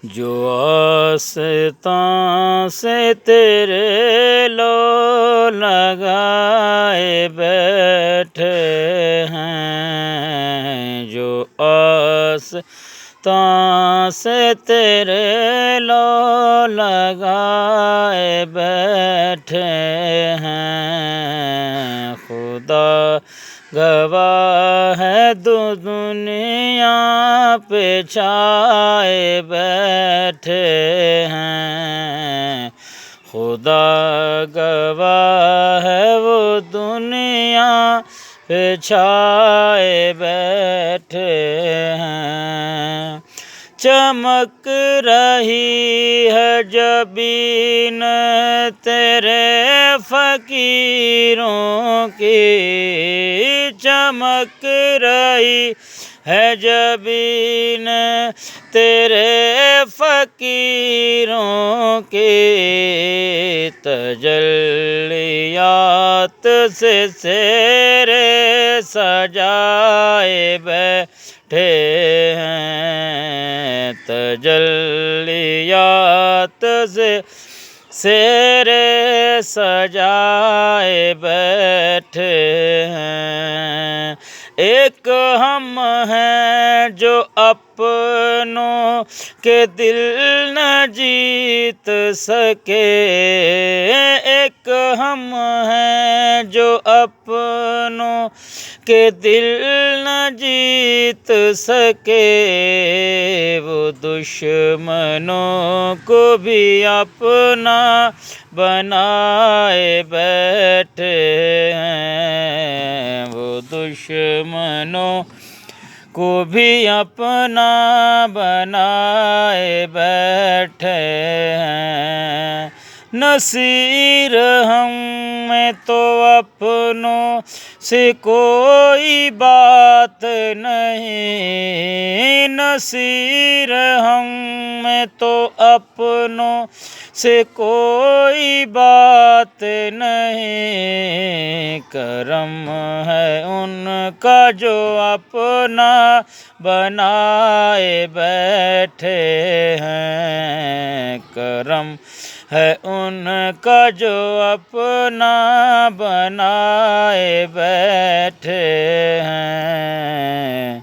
جو آستاں سے تیرے لو لگائے بیٹھے ہیں، جو آستاں سے تیرے لو لگائے بیٹھے ہیں، خدا گواہ ہے دنیا پہ چھائے بیٹھے ہیں، خدا گواہ ہے وہ دنیا پہ چھائے بیٹھے ہیں۔ چمک رہی ہے جبین تیرے فقیروں کی، چمک رہی ہے جبین تیرے فقیروں کی، تجلیات سے سیرے سجائے بیٹھے ہیں، تجلیات سے سیرے سجائے بیٹھے ہیں۔ ایک ہم ہیں جو اپنوں کے دل نہ جیت سکے، ایک ہم ہیں جو اپنوں کے دل نہ جیت سکے، وہ دشمنوں کو بھی اپنا بنائے بیٹھے ہیں، وہ دشمنوں کو بھی اپنا بنائے بیٹھے ہیں۔ نصیر ہمیں تو اپنوں سے کوئی بات نہیں، نصیر ہمیں تو اپنوں سے کوئی بات نہیں، کرم ہے ان کا جو اپنا بنائے بیٹھے ہیں، کرم ہے ان کا جو اپنا بنائے بیٹھے ہیں۔